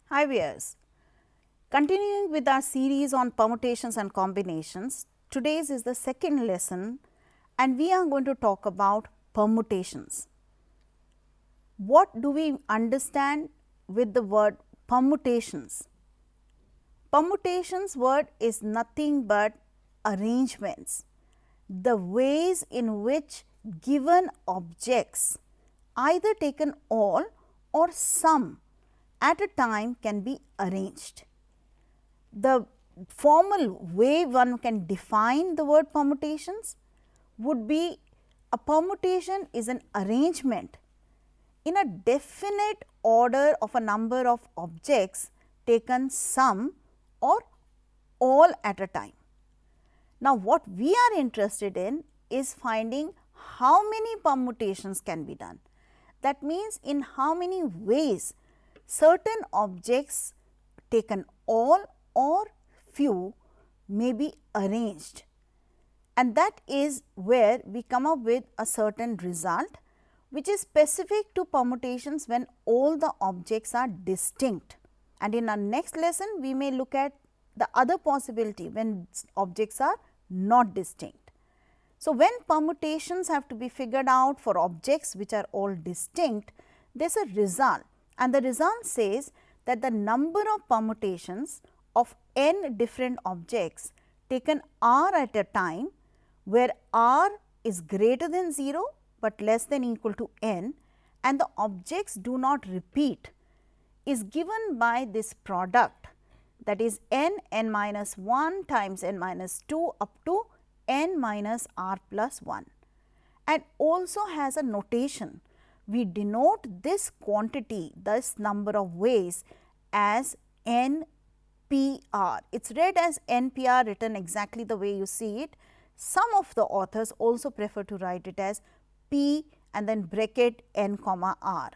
Hi viewers, continuing with our series on permutations and combinations, today's is the second lesson and we are going to talk about permutations. What do we understand with the word permutations? Permutations word is nothing but arrangements, the ways in which given objects, either taken all or some at a time, can be arranged. The formal way one can define the word permutations would be a permutation is an arrangement in a definite order of a number of objects taken some or all at a time. Now, what we are interested in is finding how many permutations can be done. That means, in how many ways certain objects taken all or few may be arranged, and that is where we come up with a certain result which is specific to permutations when all the objects are distinct. And in our next lesson, we may look at the other possibility when objects are not distinct. So, when permutations have to be figured out for objects which are all distinct, there is a result, and the result says that the number of permutations of n different objects taken r at a time, where r is greater than 0, but less than equal to n, and the objects do not repeat, is given by this product, that is n minus 1 times n minus 2 up to n minus r plus 1, and also has a notation. We denote this quantity, this number of ways, as NPR. It is read as NPR, written exactly the way you see it. Some of the authors also prefer to write it as P and then bracket n comma r.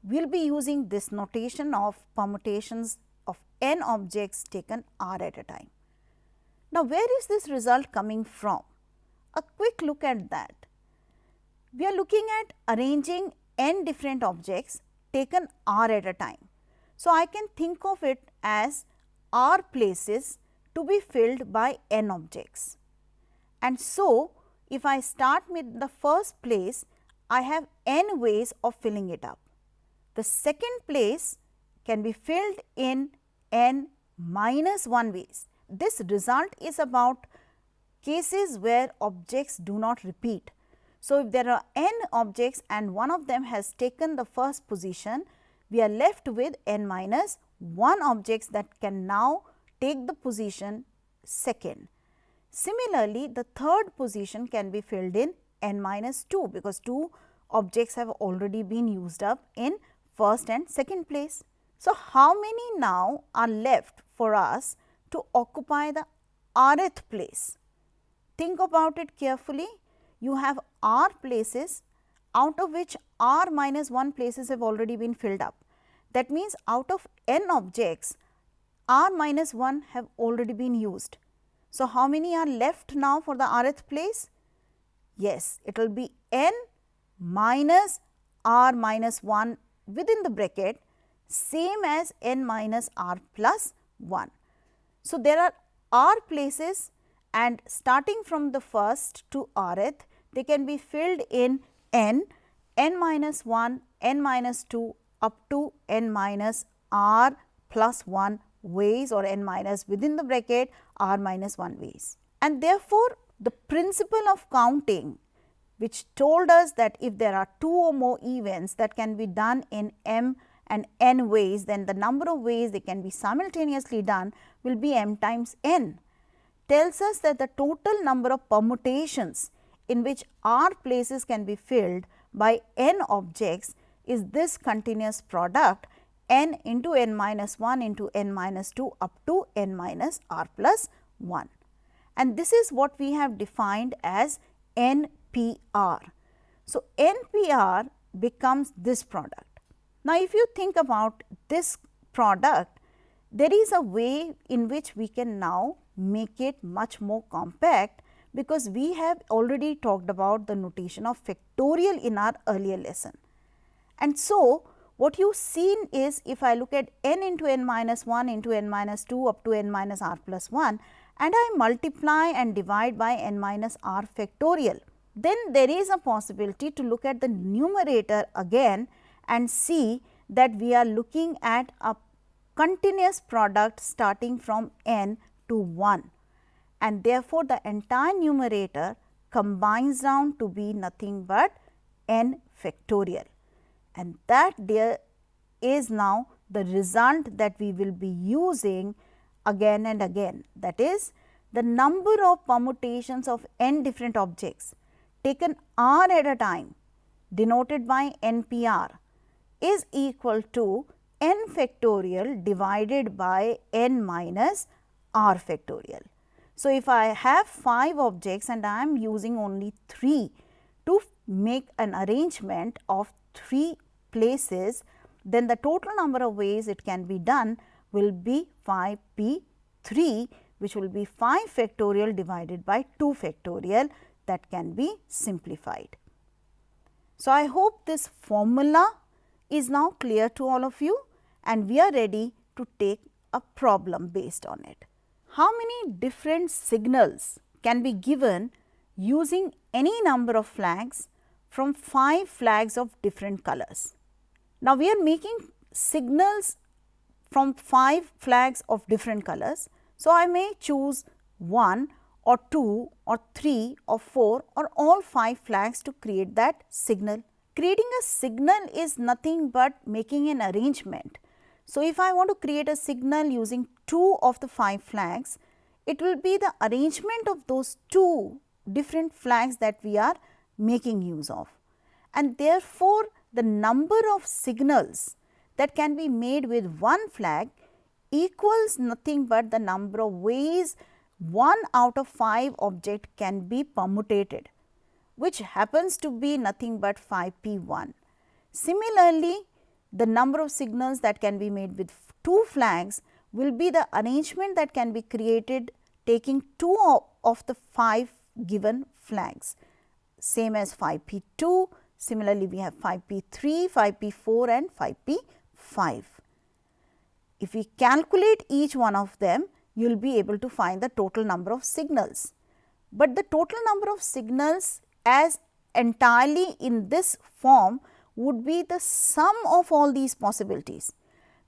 We will be using this notation of permutations of n objects taken r at a time. Now, where is this result coming from? A quick look at that. We are looking at arranging n different objects taken r at a time. So, I can think of it as r places to be filled by n objects. And so, if I start with the first place, I have n ways of filling it up. The second place can be filled in n minus 1 ways. This result is about cases where objects do not repeat. So, if there are n objects and one of them has taken the first position, we are left with n minus 1 objects that can now take the position second. Similarly, the third position can be filled in n minus 2, because 2 objects have already been used up in first and second place. So, how many now are left for us to occupy the rth place? Think about it carefully. You have r places, out of which r minus 1 places have already been filled up. That means, out of n objects, r minus 1 have already been used. So, how many are left now for the rth place? Yes, it will be n minus r minus 1 within the bracket, same as n minus r plus 1. So, there are r places, and starting from the first to rth, they can be filled in n minus 1, n minus 2 up to n minus r plus 1 ways, or n minus within the bracket r minus 1 ways. And therefore, the principle of counting, which told us that if there are 2 or more events that can be done in m and n ways, then the number of ways they can be simultaneously done will be m times n, tells us that the total number of permutations in which r places can be filled by n objects is this continuous product n into n minus 1 into n minus 2 up to n minus r plus 1. And this is what we have defined as NPR. So, NPR becomes this product. Now, if you think about this product, there is a way in which we can now make it much more compact, because we have already talked about the notation of factorial in our earlier lesson. And so, what you seen is, if I look at n into n minus 1 into n minus 2 up to n minus r plus 1, and I multiply and divide by n minus r factorial, then there is a possibility to look at the numerator again and see that we are looking at a continuous product starting from n to 1, and therefore, the entire numerator combines down to be nothing but n factorial, and that there is now the result that we will be using again and again. That is, the number of permutations of n different objects taken r at a time, denoted by NPR, is equal to n factorial divided by n minus r factorial. So, if I have 5 objects and I am using only 3 to make an arrangement of 3 places, then the total number of ways it can be done will be 5p3, which will be 5 factorial divided by 2 factorial, that can be simplified. So, I hope this formula is now clear to all of you, and we are ready to take a problem based on it. How many different signals can be given using any number of flags from 5 flags of different colors? Now, we are making signals from 5 flags of different colors. So, I may choose 1 or 2 or 3 or 4 or all 5 flags to create that signal. Creating a signal is nothing but making an arrangement. So, if I want to create a signal using 2 of the 5 flags, it will be the arrangement of those 2 different flags that we are making use of. And therefore, the number of signals that can be made with one flag equals nothing but the number of ways 1 out of 5 object can be permutated, which happens to be nothing but 5p1. Similarly, the number of signals that can be made with 2 flags will be the arrangement that can be created taking 2 of the 5 given flags, same as 5p2. Similarly, we have 5p3, 5p4 and 5p5. If we calculate each one of them, you will be able to find the total number of signals. But the total number of signals as entirely in this form would be the sum of all these possibilities,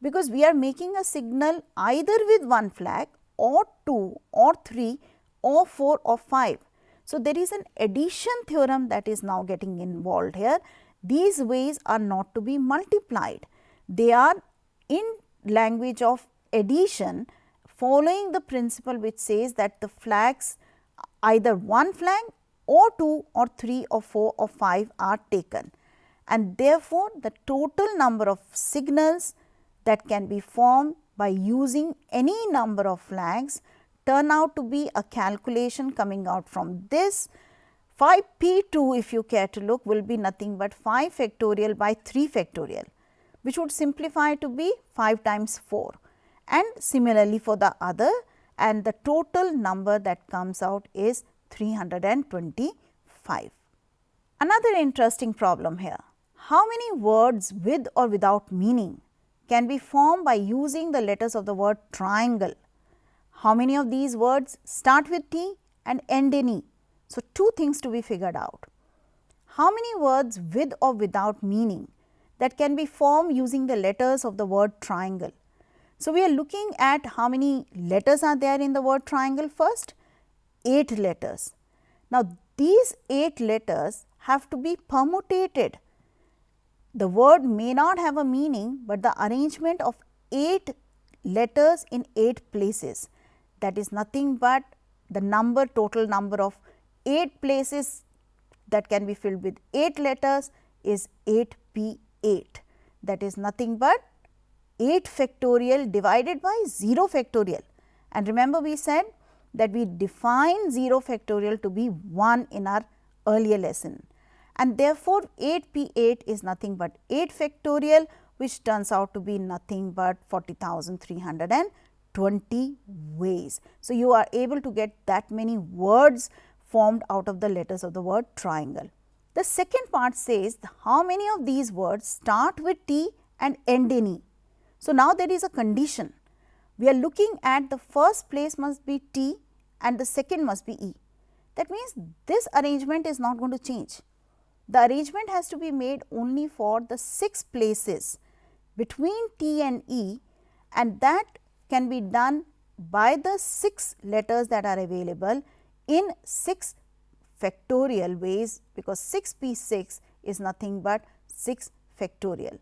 because we are making a signal either with 1 flag or 2 or 3 or 4 or 5. So, there is an addition theorem that is now getting involved here. These ways are not to be multiplied. They are in language of addition, following the principle which says that the flags, either 1 flag or 2 or 3 or 4 or 5 are taken, and therefore, the total number of signals that can be formed by using any number of flags turn out to be a calculation coming out from this. 5p2, if you care to look, will be nothing but 5 factorial by 3 factorial, which would simplify to be 5 times 4, and similarly for the other, and the total number that comes out is 325. Another interesting problem here: how many words with or without meaning can be formed by using the letters of the word triangle? How many of these words start with T and end in E? So, 2 things to be figured out. How many words with or without meaning that can be formed using the letters of the word triangle? So, we are looking at how many letters are there in the word triangle first. 8 letters. Now, these 8 letters have to be permutated. The word may not have a meaning, but the arrangement of 8 letters in 8 places, that is nothing but the total number of 8 places that can be filled with 8 letters is 8p8. That is nothing but 8 factorial divided by 0 factorial. And remember, we said that we define 0 factorial to be 1 in our earlier lesson, and therefore, 8p8 is nothing but 8 factorial, which turns out to be nothing but 40,320. 20 ways. So, you are able to get that many words formed out of the letters of the word triangle. The second part says how many of these words start with T and end in E. So, now there is a condition. We are looking at the first place must be T and the second must be E. That means this arrangement is not going to change. The arrangement has to be made only for the 6 places between T and E, and that can be done by the 6 letters that are available in 6 factorial ways, because 6p6 is nothing but 6 factorial,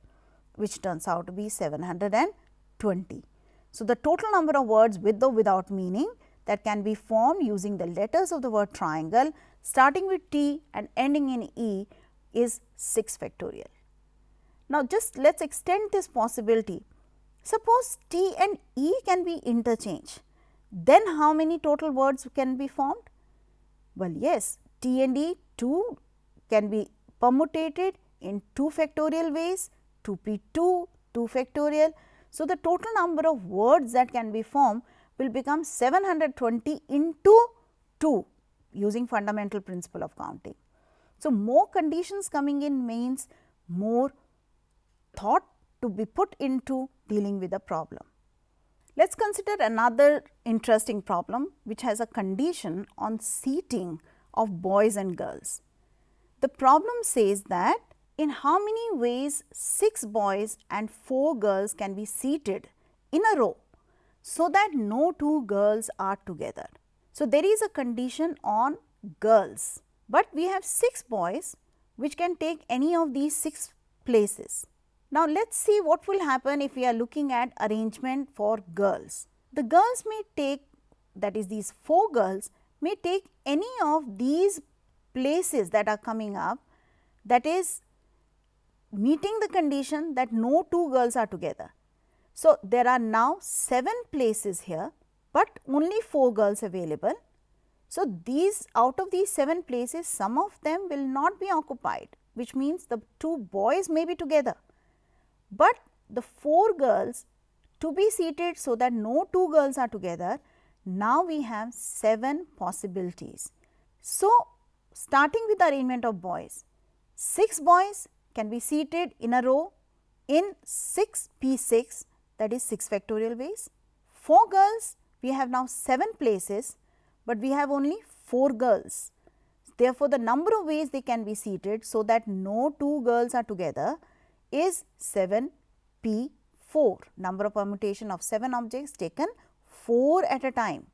which turns out to be 720. So, the total number of words with or without meaning that can be formed using the letters of the word triangle starting with T and ending in E is 6 factorial. Now, just let us extend this possibility. Suppose T and E can be interchanged, then how many total words can be formed? Well, yes, T and E too can be permutated in 2 factorial ways, 2p2, 2 factorial. So, the total number of words that can be formed will become 720 into 2 using fundamental principle of counting. So, more conditions coming in means more thought to be put into dealing with a problem. Let us consider another interesting problem which has a condition on seating of boys and girls. The problem says that in how many ways 6 boys and 4 girls can be seated in a row so that no 2 girls are together. So, there is a condition on girls, but we have 6 boys which can take any of these 6 places. Now, let us see what will happen if we are looking at arrangement for girls. The girls may take, that is these 4 girls may take any of these places that are coming up, that is meeting the condition that no 2 girls are together. So, there are now 7 places here, but only 4 girls available. So, these out of these 7 places, some of them will not be occupied, which means the 2 boys may be together, but the 4 girls to be seated so that no 2 girls are together. Now, we have 7 possibilities. So, starting with the arrangement of boys, 6 boys can be seated in a row in 6p6, that is 6 factorial ways. 4 girls, we have now 7 places, but we have only 4 girls. Therefore, the number of ways they can be seated so that no 2 girls are together is 7p4, number of permutation of 7 objects taken 4 at a time.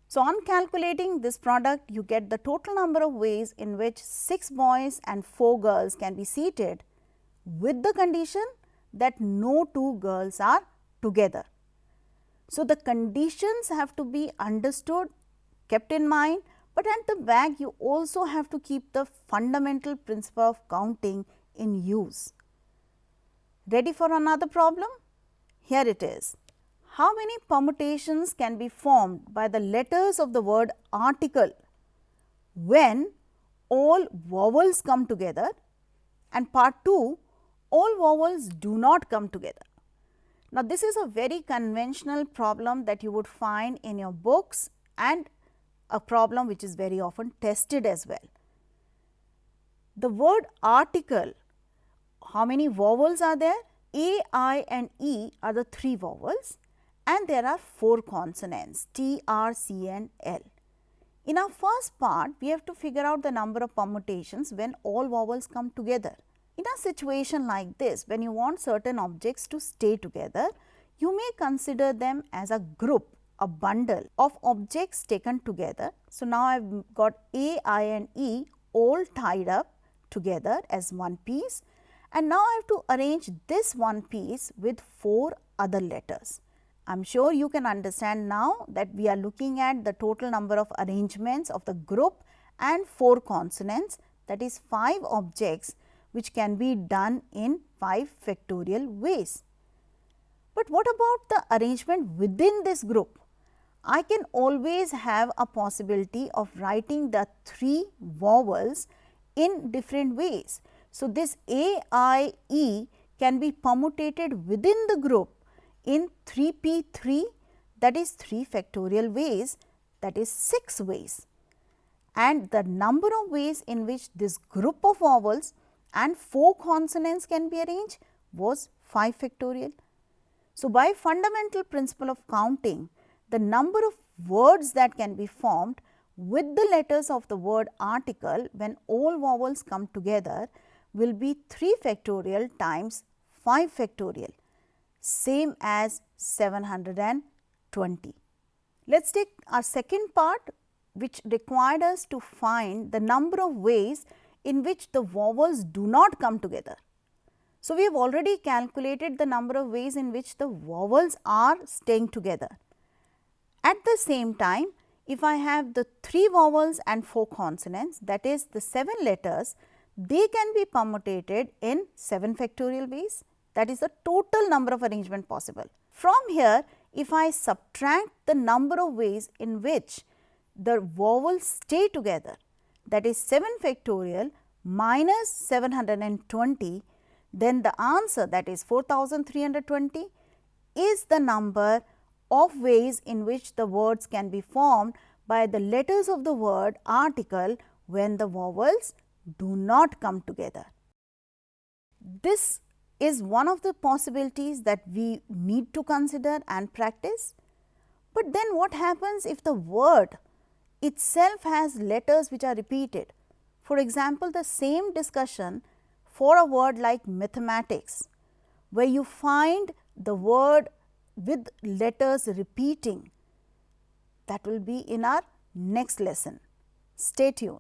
So, on calculating this product, you get the total number of ways in which 6 boys and 4 girls can be seated with the condition that no 2 girls are together. So, the conditions have to be understood, kept in mind, but at the back you also have to keep the fundamental principle of counting in use. Ready for another problem? Here it is. How many permutations can be formed by the letters of the word article when all vowels come together, and part 2, all vowels do not come together? Now, this is a very conventional problem that you would find in your books and a problem which is very often tested as well. The word article, how many vowels are there? A, I and E are the 3 vowels, and there are 4 consonants T, R, C and L. In our first part, we have to figure out the number of permutations when all vowels come together. In a situation like this, when you want certain objects to stay together, you may consider them as a group, a bundle of objects taken together. So, now I have got A, I and E all tied up together as one piece, and now I have to arrange this one piece with 4 other letters. I am sure you can understand now that we are looking at the total number of arrangements of the group and 4 consonants, that is 5 objects which can be done in 5 factorial ways. But what about the arrangement within this group? I can always have a possibility of writing the 3 vowels in different ways. So, this A, I, E can be permutated within the group in 3p3, that is 3 factorial ways, that is 6 ways. And the number of ways in which this group of vowels and 4 consonants can be arranged was 5 factorial. So, by fundamental principle of counting, the number of words that can be formed with the letters of the word article when all vowels come together will be 3 factorial times 5 factorial, same as 720. Let us take our second part, which required us to find the number of ways in which the vowels do not come together. So, we have already calculated the number of ways in which the vowels are staying together. At the same time, if I have the 3 vowels and 4 consonants, that is the 7 letters, they can be permutated in 7 factorial ways, that is the total number of arrangement possible. From here, if I subtract the number of ways in which the vowels stay together, that is 7 factorial minus 720, then the answer, that is 4320, is the number of ways in which the words can be formed by the letters of the word article when the vowels do not come together. This is one of the possibilities that we need to consider and practice. But then what happens if the word itself has letters which are repeated? For example, the same discussion for a word like mathematics, where you find the word with letters repeating, that will be in our next lesson. Stay tuned.